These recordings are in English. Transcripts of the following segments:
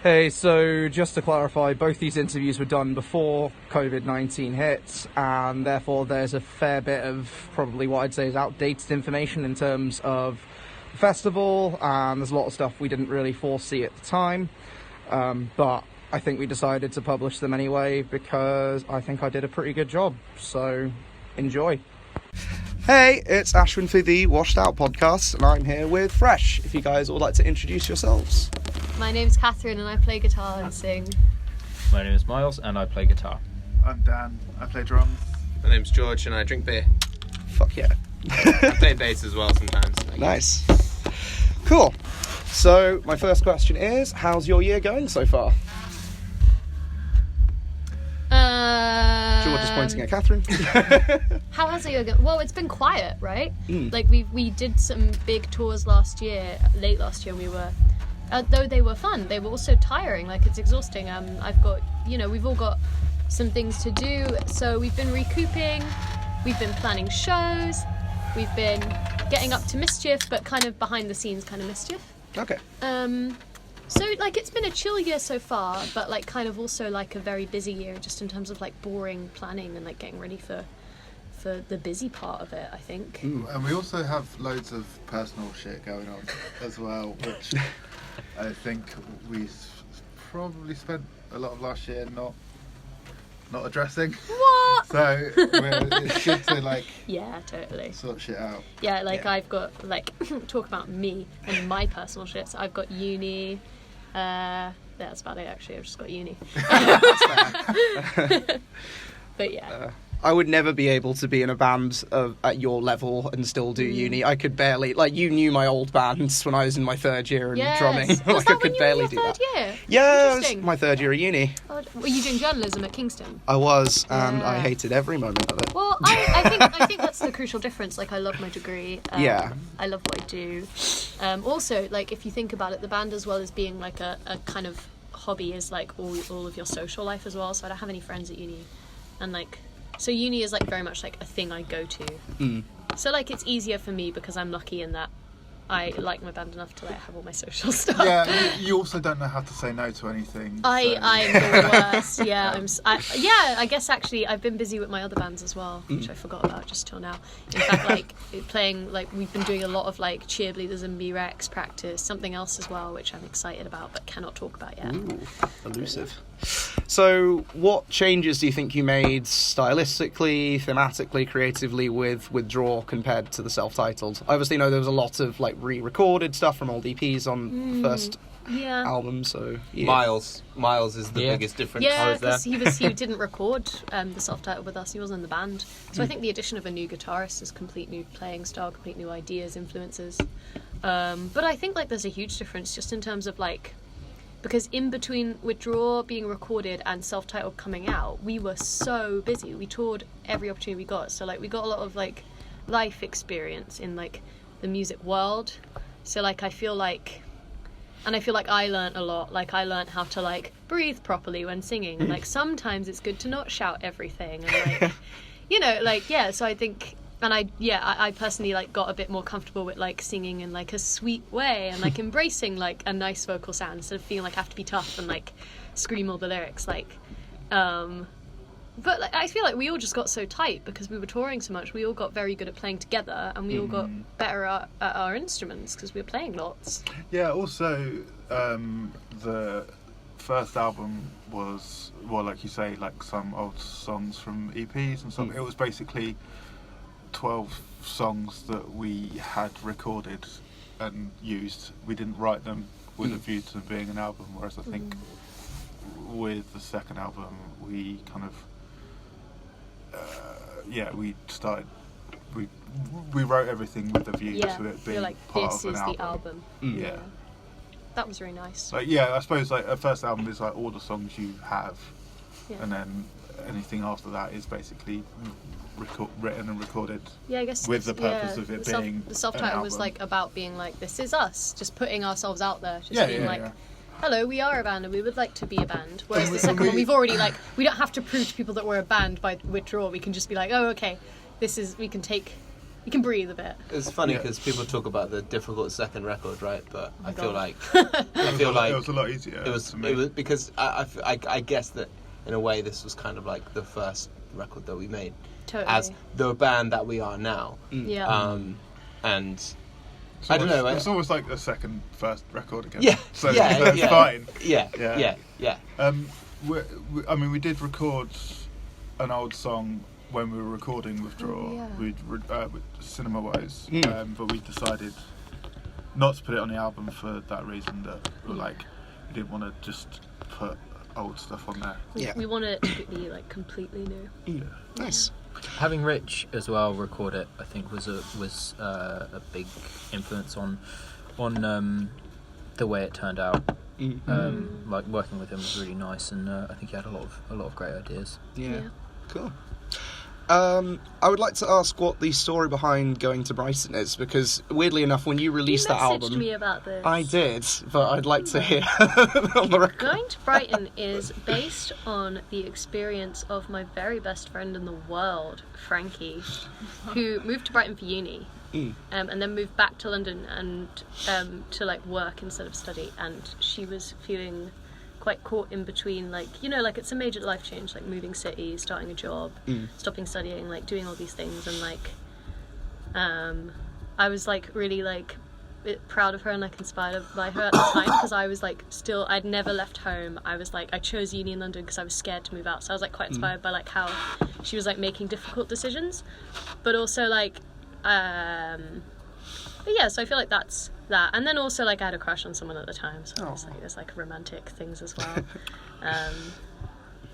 Hey, so just to clarify, both these interviews were done before COVID-19 hit, and therefore there's a fair bit of probably what I'd say is outdated information in terms of the festival, and there's a lot of stuff we didn't really foresee at the time, but I think we decided to publish them anyway because I think I did a pretty good job, so enjoy. Hey, it's Ashwin for the Washed Out podcast, and I'm here with Fresh. If you guys would like to introduce yourselves. My name's Catherine and I play guitar and sing. My name is Miles and I play guitar. I'm Dan, I play drums. My name's George and I drink beer. Fuck yeah. I play bass as well sometimes. Nice. Cool. So, my first question is, how's your year going so far? George is pointing at Catherine. How has it going? Well, it's been quiet, right? Like we did some big tours late last year, and we were, though they were fun, they were also tiring. Like, it's exhausting. We've all got some things to do, so we've been recouping. We've been planning shows. We've been getting up to mischief, but kind of behind the scenes kind of mischief. Okay. So, like, it's been a chill year so far, but, like, kind of also, like, a very busy year, just in terms of, like, boring planning and, like, getting ready for the busy part of it, I think. And we also have loads of personal shit going on as well, which I think we probably spent a lot of last year not addressing. What? So, it's good to, like... Yeah, totally. Sort shit out. Yeah, like, Yeah. I've got, like, talk about me and my personal shit. So I've got uni. That's about it, actually. I've just got uni. But yeah. I would never be able to be in a band at your level and still do uni. I could barely, like, you knew my old bands when I was in my third year and drumming. Was Like, that I could when you barely were in do your that. third year? Yeah, it was Interesting. my third year at uni. Were you doing journalism at Kingston? I was, and I Yeah. hated every moment of it. Well, I think that's the crucial difference. Like, I love my degree. Yeah. I love what I do. Also, like, if you think about it, the band, as well as being like a kind of hobby, is like all of your social life as well. So I don't have any friends at uni, and like, so uni is like very much like a thing I go to. So like, it's easier for me because I'm lucky in that I like my band enough to like have all my social stuff. Yeah, you also don't know how to say no to anything. I'm the worst. Yeah, I guess actually I've been busy with my other bands as well, which I forgot about just till now. In fact, like playing, like we've been doing a lot of like cheerleaders and B-Rex practice, something else as well, which I'm excited about but cannot talk about yet. Ooh, elusive. So, what changes do you think you made stylistically, thematically, creatively with Withdraw compared to the self-titled? I obviously know there was a lot of like re-recorded stuff from old EPs on the first album, so yeah. Miles is the biggest difference. Yeah, because he didn't record the self-titled with us. He wasn't in the band, so I think the addition of a new guitarist is complete new playing style, complete new ideas, influences. But I think like there's a huge difference just in terms of like, because in between Withdraw being recorded and self-titled coming out, we were so busy. We toured every opportunity we got, so like we got a lot of like life experience in like the music world. So like I feel like I learnt a lot. Like I learnt how to like breathe properly when singing, and like sometimes it's good to not shout everything, and like you know, like yeah. So I think, and I personally like got a bit more comfortable with like singing in like a sweet way and like embracing like a nice vocal sound instead of feeling like I have to be tough and like scream all the lyrics. Like, but like, I feel like we all just got so tight because we were touring so much. We all got very good at playing together, and we all got better at our instruments because we were playing lots. Yeah, also the first album was, well, like you say, like some old songs from EPs and stuff. It was basically 12 songs that we had recorded and used. We didn't write them with a view to them being an album, whereas I think with the second album we kind of we wrote everything with a view to it being like, part this of an is album. the album. Yeah. That was really nice. Like, yeah, I suppose like a first album is like all the songs you have, Yeah. and then anything after that is basically written and recorded. Yeah, I guess with the purpose of it being the self-title was like about being like, this is us, just putting ourselves out there, just Yeah, being yeah, like, yeah. hello, we are a band and we would like to be a band. Whereas And the we- second and we- one, we've already like, we don't have to prove to people that we're a band by Withdraw. We can just be like, oh, okay, this is, we can take You can breathe a bit. It's funny because people talk about the difficult second record, right? But I feel God. like it was a lot easier. it was because I guess that in a way this was kind of like the first record that we made Totally. as the band that we are now. Yeah. And I don't know. It's almost like the first record again. Yeah. So Yeah, that's yeah. fine. Yeah. I mean, we did record an old song when we were recording Withdraw, with Cinema Wise, but we decided not to put it on the album for that reason, that we didn't want to just put old stuff on there. We want it to be like completely new. Nice. Having Rich as well record it, I think was a big influence on the way it turned out. Like working with him was really nice, and I think he had a lot of great ideas. Yeah. Cool. I would like to ask what the story behind going to Brighton is, because weirdly enough, when you released that album, You messaged me about this. I did, but I'd like to hear on the record. Going to Brighton is based on the experience of my very best friend in the world, Frankie, who moved to Brighton for uni, and then moved back to London and to like work instead of study. And she was feeling quite caught in between, like, you know, like it's a major life change, like moving city, starting a job, stopping studying, like doing all these things, and like I was like really like proud of her and like inspired by her at the time, because I was like I'd never left home. I was like, I chose uni in London because I was scared to move out, so I was like quite inspired by like how she was like making difficult decisions, but also like but yeah, so I feel like that's that. And then also like I had a crush on someone at the time, so there's like romantic things as well.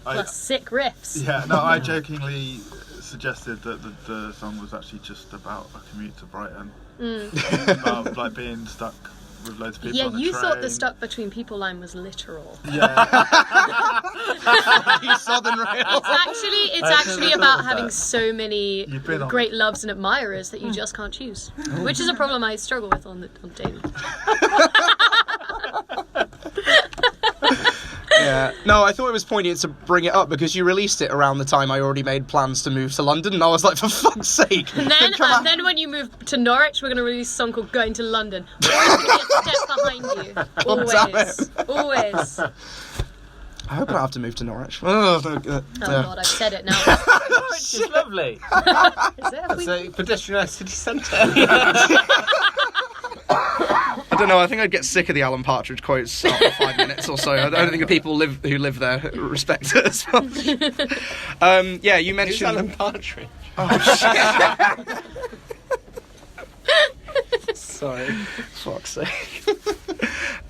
Plus sick riffs. Yeah, no, I jokingly suggested that the song was actually just about a commute to Brighton. About like being stuck with loads of people on the you train. thought the stuck between people line was literal. Yeah. You Southern Rail. It's actually about having so many You've been on great loves and admirers that you just can't choose, which is a problem I struggle with on daily. Yeah. No, I thought it was poignant to bring it up because you released it around the time I already made plans to move to London, and I was like, for fuck's sake. And then when you move to Norwich, we're going to release a song called Going to London. Always going to get a step behind you. Always. Always. I hope I don't have to move to Norwich. Oh God, I've said it now. Which is lovely. Is it? It's a pedestrianised city centre. I don't know, I think I'd get sick of the Alan Partridge quotes after 5 minutes or so. I don't think the people who live there respect it as much. Yeah, you mentioned... Who's Alan Partridge? Oh, shit. Sorry. Fuck's sake.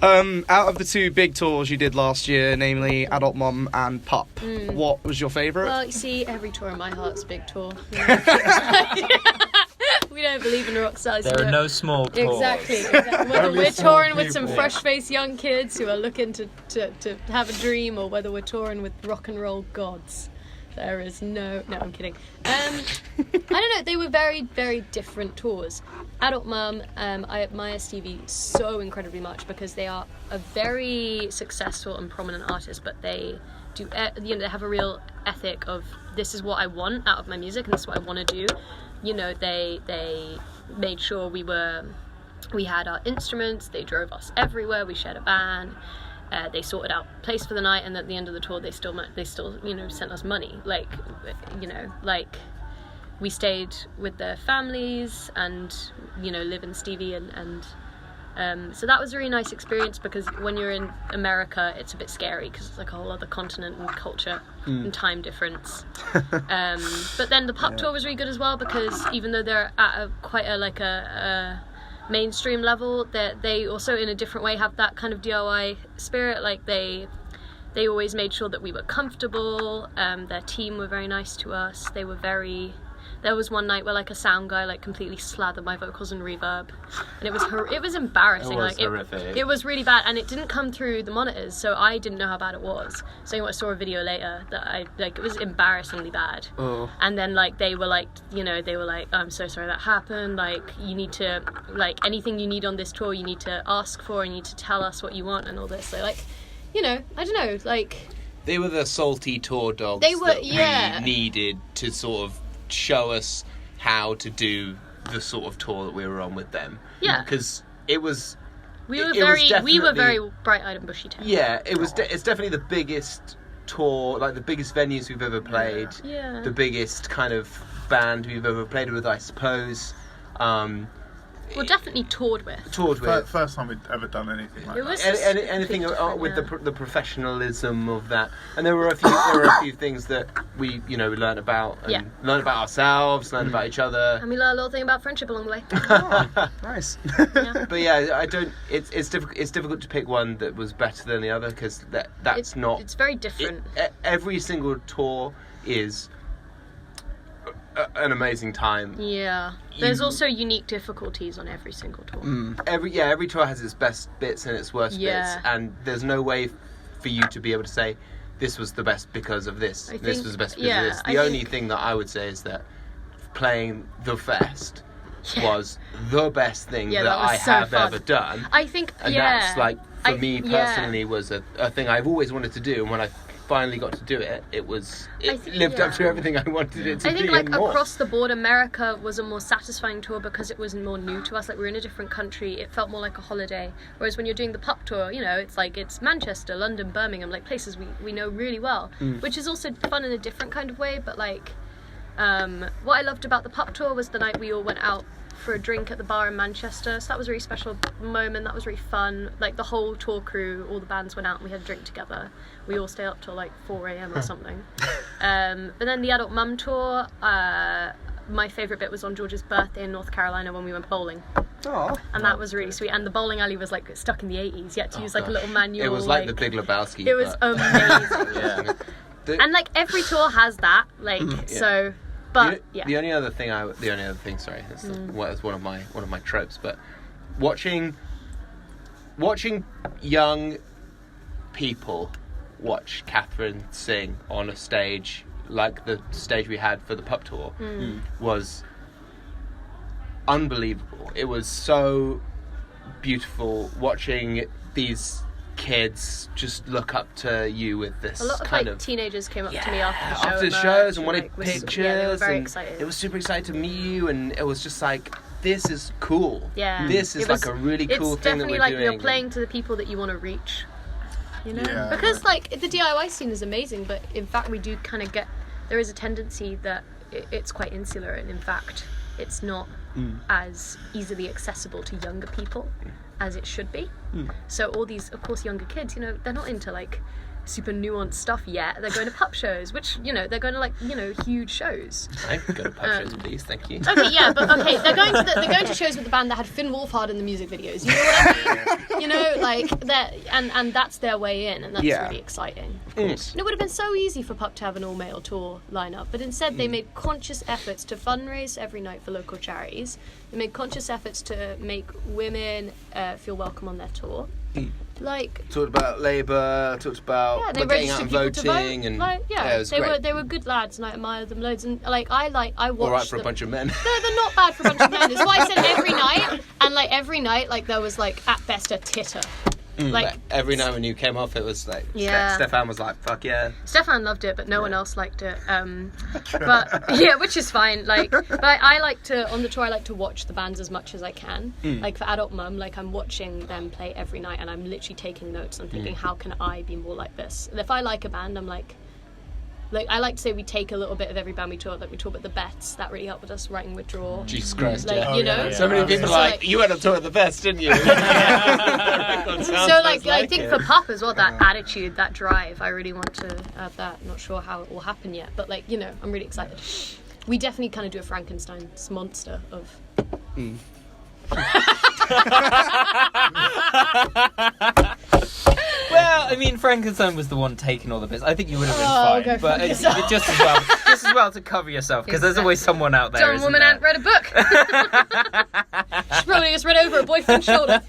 Out of the two big tours you did last year, namely Adult Mum and Pup, what was your favourite? Well, you see, every tour in my heart's a big tour. We don't believe in rock stars. There are no small tours. Exactly. Whether we're touring with some fresh-faced young kids who are looking to have a dream, or whether we're touring with rock and roll gods, there is no... No, I'm kidding. I don't know. They were very, very different tours. Adult Mum, I admire Stevie so incredibly much because they are a very successful and prominent artist, but they do, they have a real ethic of, this is what I want out of my music and this is what I want to do. You know, they made sure we had our instruments, they drove us everywhere, we shared a van, they sorted out place for the night, and at the end of the tour they still you know, sent us money, like, you know, like we stayed with their families and, you know, live in Stevie and so that was a really nice experience, because when you're in America it's a bit scary because it's like a whole other continent and culture and time difference. But then the Pup tour was really good as well, because even though they're at quite a mainstream level, they also in a different way have that kind of DIY spirit. Like they always made sure that we were comfortable. Their team were very nice to us. They were very... There was one night where like a sound guy like completely slathered my vocals in reverb, and it was embarrassing. It was like horrific. It was really bad, and it didn't come through the monitors, so I didn't know how bad it was. So I saw a video later that it was embarrassingly bad. Oh. And then like they were like, I'm so sorry that happened. Like you need to, like, anything you need on this tour, you need to ask for, and you need to tell us what you want and all this. So like, you know, I don't know, like. They were the salty tour dogs They were, that yeah. we needed to sort of show us how to do the sort of tour that we were on with them. Yeah. Because it was... We were definitely very bright-eyed and bushy-tailed. Yeah, it's definitely the biggest tour, like the biggest venues we've ever played. Yeah. The biggest kind of band we've ever played with, I suppose. Well, definitely toured with. First time we'd ever done anything like It was that. Anything different, with yeah. the professionalism of that, and there were a few things that we learned about, and learned about ourselves, learned about each other. And we learned a little thing about friendship along the way. Nice. Yeah. But yeah, I don't. It's difficult to pick one that was better than the other because that's not. It's very different. Every single tour is an amazing time. Yeah. There's also unique difficulties on every single tour. Every tour has its best bits and its worst bits, and there's no way for you to be able to say this was the best because of this. This was the best because of this. The only thing that I would say is that playing the Fest was the best thing that I have ever done. I think, and that's like for me personally was a thing I've always wanted to do, and when I finally got to do it, it lived up to everything I wanted it to be. I think like and more. across the board, America was a more satisfying tour because it was more new to us. Like, we were in a different country, it felt more like a holiday. Whereas when you're doing the pup tour, it's Manchester, London, Birmingham, like places we know really well, which is also fun in a different kind of way. But like, what I loved about the pup tour was the night we all went out for a drink at the bar in Manchester, so that was a really special moment. That was really fun. Like, the whole tour crew, all the bands went out and we had a drink together. We all stayed up till like 4 a.m. or something. But then the Adult Mum tour, my favourite bit was on George's birthday in North Carolina when we went bowling. Oh, and that was really sweet. And the bowling alley was like stuck in the 80s. You had to use like a little manual. It was like the Big Lebowski. It was amazing. And like every tour has that, like so. But the only other thing, sorry, that's one of my tropes. But watching young people watch Catherine sing on a stage like the stage we had for the pub tour was unbelievable. It was so beautiful watching these kids just look up to you with this a lot of kind like of teenagers came up to me after the shows and wanted like, pictures. They were very and excited. It was super excited to meet you, and it was just like, this is cool. Yeah, this is like a really cool thing that we're doing. It's definitely like you're playing to the people that you want to reach. Because like the DIY scene is amazing, but in fact we do kind of there is a tendency that it's quite insular, and in fact it's not as easily accessible to younger people as it should be. So all these, of course, younger kids, they're not into like super nuanced stuff yet. They're going to pub shows, which they're going to like huge shows. I could go to pub shows, please, thank you. Okay, yeah, but okay, they're going to shows with the band that had Finn Wolfhard in the music videos. You know what I mean? Like that, and that's their way in, and that's really exciting. Of course. And it would have been so easy for Pup to have an all-male tour lineup, but instead they made conscious efforts to fundraise every night for local charities. They made conscious efforts to make women feel welcome on their tour. Like, talked about Labour, talked about they getting out and registered people voting, to vote. and like, it was great. They were good lads, and I admired them loads. And like I watched. All right for them. a bunch of men. No, they're not bad for a bunch of men. It's why I said every night, and like every night, like there was like at best a titter. Like every night when you came off, it was like Stefan was like, "Fuck yeah." Stefan loved it, but no one else liked it. But yeah, which is fine. Like, but I like to on the tour. I like to watch the bands as much as I can. Like for Adult Mum, like I'm watching them play every night, and I'm literally taking notes and thinking, how can I be more like this? And if I like a band, I'm like I like to say we take a little bit of every band we tour. Like we talk about the Bets, that really helped with us writing Withdrawal. Jesus Christ, like, so many people like, you went on tour with the Best, didn't you? So like I think for Pup as well, that attitude, that drive, I really want to add that. Not sure how it will happen yet, but like I'm really excited. We definitely kind of do a Frankenstein's monster of. Well, I mean, Frankenstein was the one taking all the bits. I think you would have been fine, but it's just as well to cover yourself, because there's always someone out there. Dumb woman hadn't read a book. She probably just read over her boyfriend's shoulder.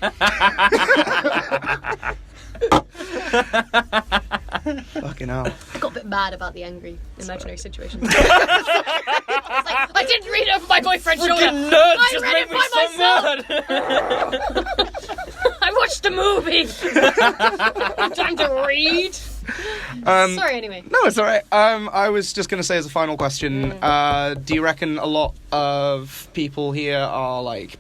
Fucking hell. I got a bit mad about the angry imaginary situation. I didn't read it over my boyfriend's shoulder. I read it by myself. I watched the movie. Time to read. Sorry, anyway. No, it's all right. I was just going to say as a final question, do you reckon a lot of people here are like,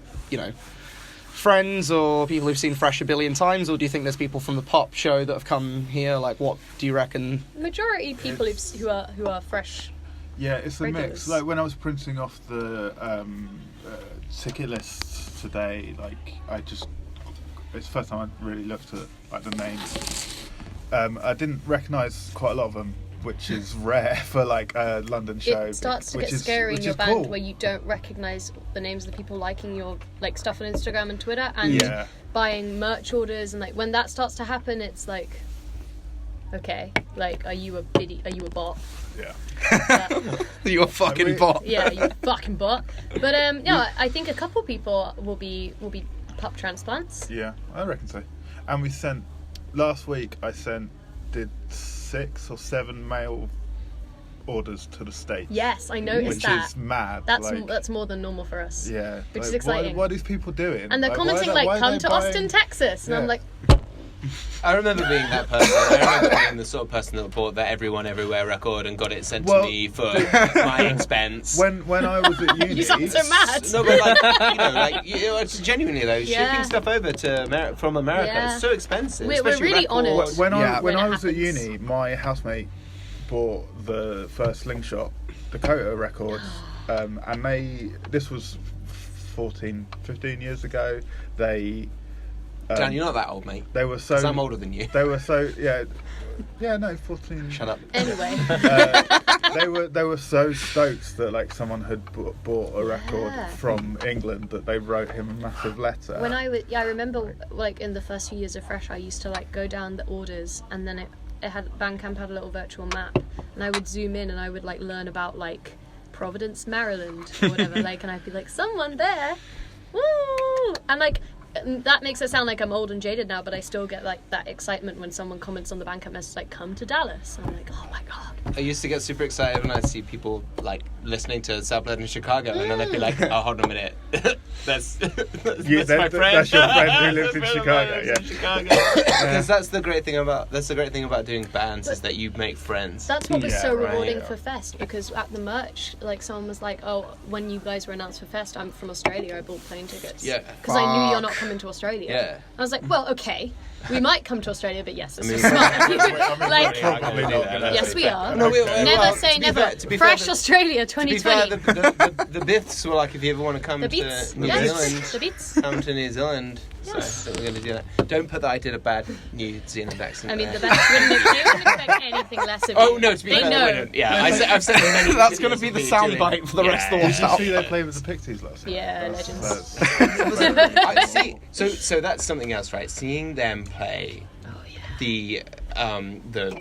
friends or people who've seen Fresh a billion times, or do you think there's people from the pop show that have come here? Like, what do you reckon? Majority people who are Fresh. Yeah, it's a regulars. mix. Like when I was printing off the ticket lists today, it's the first time I really looked at the names. I didn't recognise quite a lot of them, which is rare for a London show. It starts to get scary in your band where you don't recognise the names of the people liking your stuff on Instagram and Twitter and buying merch orders, and when that starts to happen, it's okay, are you a bot? Yeah. You a fucking bot. Yeah, you fucking bot. But I think a couple people will be pup transplants. Yeah, I reckon so. And we last week did 6 or 7 mail orders to the States. Yes, I noticed that. Which is mad. That's more than normal for us. Yeah. Which is exciting. What are these people doing? And they're commenting come to Austin, Texas. And I'm like... I remember being that person. I remember being the sort of person that bought the Everyone Everywhere record and got it sent to me for my expense. When I was at uni... You sound so mad. No, but it's genuinely though, shipping stuff over to from America is so expensive. We're really honoured. When I was at uni, my housemate bought the first Slingshot Dakota record, and this was 15 years ago. Dan, you're not that old, mate. They were so... 'Cause I'm older than you. They were so... Yeah, no, 14... Shut up. Anyway. They were so stoked that someone had bought a record from England that they wrote him a massive letter. When I remember in the first few years of Fresh, I used to go down the orders, and then Bandcamp had a little virtual map, and I would zoom in and I would learn about Providence, Maryland, or whatever, and I'd be someone there, woo, and that makes it sound like I'm old and jaded now, but I still get that excitement when someone comments on the Bandcamp message come to Dallas. I'm oh my god. I used to get super excited when I'd see people listening to Southblood in Chicago, and then I'd be oh, hold on a minute, that's my friend. That's your friend who lives in Chicago. Yeah. Because that's the great thing about doing bands, is that you make friends. That's what was so rewarding for Fest, because at the merch, someone was oh, when you guys were announced for Fest, I'm from Australia, I bought plane tickets. Yeah. Because I knew you're not coming to Australia. Yeah. I was well, okay, we might come to Australia, but yes, it's smart. Probably not gonna yes, we are. No, never say never. Fresh Australia 2020. To be fair, the Biths were if you ever want to come to New Zealand, the Beats. come to New Zealand. Yes. So I think we're going to do that. Don't put that I did a bad New Zealand accent. I mean, there. the best wouldn't expect anything less of you. Oh no, to be they fair, know. they wouldn't. Yeah, I've said many. That's going to be the soundbite for the rest of the Did you stuff. see they played with the Pixies last night? Yeah, legends. I see. So that's something else, right? Seeing them play the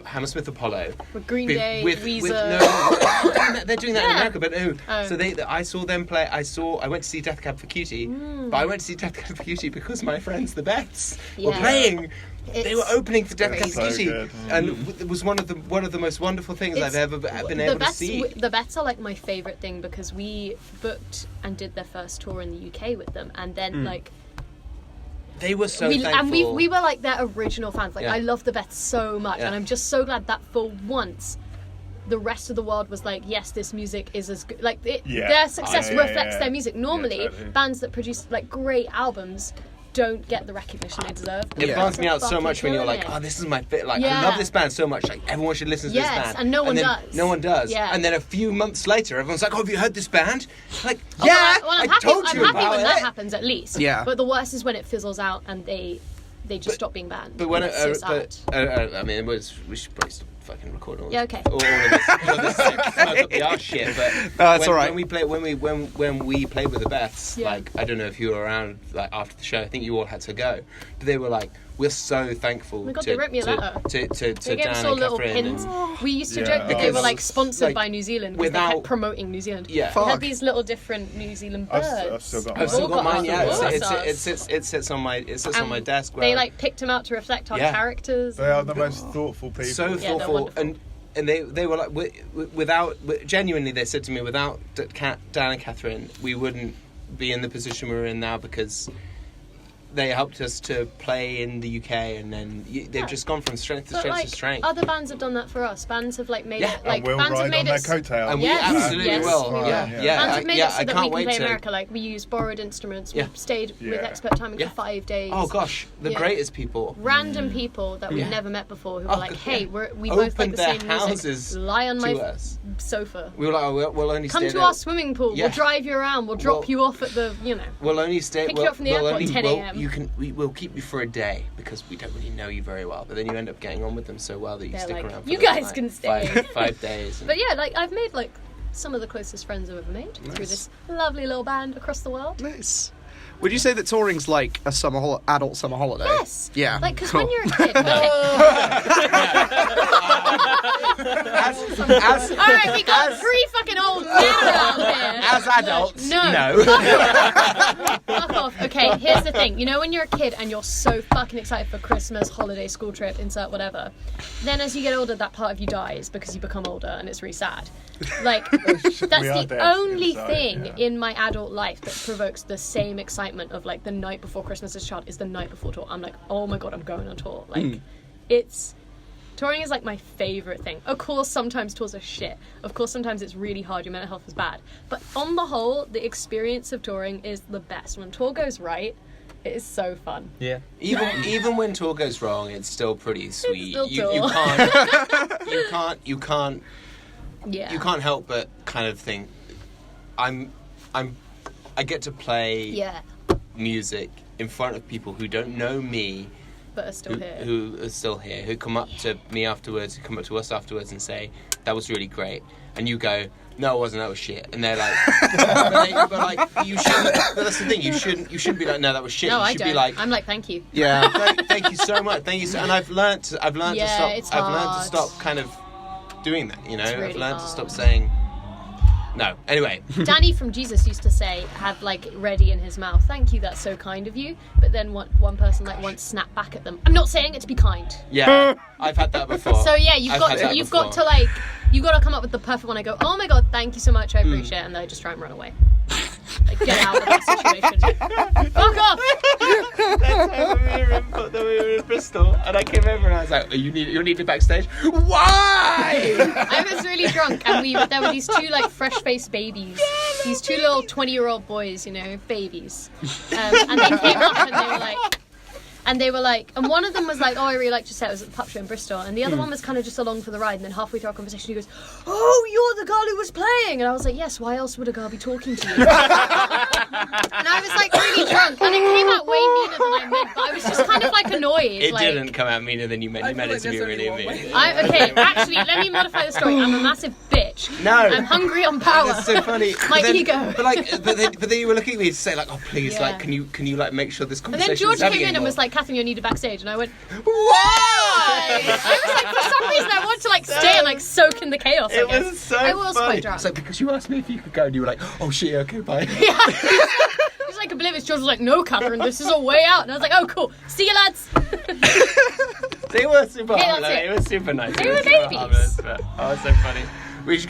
Hammersmith Apollo with Green Day, Weezer. They're doing that in America, but no. Oh. So I saw them play. I went to see Death Cab for Cutie, but I went to see Death Cab for Cutie because my friends, the Beths, were playing. They were opening for Death Cab for Cutie, and it was one of the most wonderful things I've ever been able to see. The Beths are my favourite thing, because we booked and did their first tour in the UK with them, and then they were so thankful. And we were their original fans. I love the Beths so much, and I'm just so glad that for once the rest of the world was yes, this music is as good. Their success reflects their music. Normally, bands that produce great albums don't get the recognition they deserve. It bums me out so much when you're oh, this is my fit. I love this band so much. Everyone should listen to this band. And no one does. No one does. Yeah. And then a few months later, everyone's oh, have you heard this band? I'm told you happy about when it. that happens, at least. Yeah. But the worst is when it fizzles out and they just stop being banned. But when I mean, we should probably stop fucking recording all Yeah, okay. all of this smoke up the arse shit. But that's all right. When we played with the Beths, I don't know if you were around after the show. I think you all had to go, but they were we're so thankful. Oh my God, to, they wrote me a letter. To they gave Dan us all and little Catherine. pins. We used to joke that they were sponsored by New Zealand because they kept promoting New Zealand. Yeah. They had these little different New Zealand birds. I've still got mine. Yeah, Awesome. it sits on my desk. Where they picked them out to reflect our characters. They are the most thoughtful people. So thoughtful, and they were without genuinely, they said to me, without Dan and Catherine, we wouldn't be in the position we're in now, because they helped us to play in the UK, and then they've just gone from strength to strength to strength. Other bands have done that for us. Bands have made it and we'll bands have made on it. their coattail. And we absolutely will. We will. Yeah. Bands have made it so that we can play to... America. Like we use borrowed instruments. We stayed with expert timing for 5 days. Oh gosh, the greatest people. Random people that we've never met before who were like, "Hey, we both like the same music. Lie on my sofa. We were like, we'll only come to our swimming pool. We'll drive you around. We'll drop you off at the, We'll only stay. Pick you up from the airport at 10 a.m. We'll keep you for a day because we don't really know you very well. But then you end up getting on with them so well that you stick around. For you guys can stay 5 days. But yeah, I've made some of the closest friends I've ever made through this lovely little band across the world. Nice. Would you say that touring's like a adult summer holiday? Yes. Yeah. Because when you're a kid. Alright, we got 3 fucking old men around here. As adults, no. Fuck off. Okay, here's the thing. When you're a kid and you're so fucking excited for Christmas, holiday, school trip, insert whatever, then as you get older, that part of you dies because you become older and it's really sad. That's the only thing in my adult life that provokes the same excitement of the night before Christmas as a child is the night before tour. I'm like, oh my god, I'm going on tour. Touring is my favourite thing. Of course, sometimes tours are shit. Of course, sometimes it's really hard. Your mental health is bad. But on the whole, the experience of touring is the best. When tour goes right, it is so fun. Yeah. Even when tour goes wrong, it's still pretty sweet. It's still you can't. You can't help but kind of think, I get to play music in front of people who don't know me, but are still here. Who come up to me afterwards, who come up to us afterwards and say, that was really great. And you go, no, it wasn't, that was shit. And they're like, you shouldn't, but that's the thing, you shouldn't be like, no, that was shit. No, you I should don't. be like, I'm like, thank you. Yeah. thank you so much. Thank you and I've learned to stop kind of doing that, Really I've learned to stop saying no. Anyway. Danny from Jesus used to say, have ready in his mouth, thank you, that's so kind of you. But then one person once snapped back at them, I'm not saying it to be kind. Yeah, I've had that before. So yeah, you've got to come up with the perfect one. I go, oh my god, thank you so much, I appreciate it, and they just try and run away. Get out of that situation. Fuck off! That's how when we were in Bristol, and I came over and I was like, you're needed backstage? Why? I was really drunk, and there were these 2 fresh-faced babies. These 2 little 20-year-old boys, babies. And they came up and they were like, and one of them was like, oh, I really liked your set, it was at the pub show in Bristol, and the other one was kind of just along for the ride, and then halfway through our conversation he goes, oh, you're the girl who was playing, and I was like, yes, why else would a girl be talking to you? And I was really drunk, and it came out way meaner than I meant, but I was just kind of annoyed. It didn't come out meaner than you meant. You meant it to be really mean. Okay, actually, let me modify the story. I'm a massive bitch. No. I'm hungry on power. That's so funny. Ego. But then you were looking at me to say oh please, can you make sure this conversation. And then George came in and was like, Catherine, you're needed backstage, and I went, why? I was for some reason I wanted to stay and soak in the chaos. It was so I was funny. quite drunk. It's because you asked me if you could go, and you were like, oh shit, okay, bye. Yeah. He was oblivious. George was like, no, Catherine, this is a way out. And I was like, oh cool, see you lads. They were super harmless. It was super nice. They were babies. Oh, it's so funny.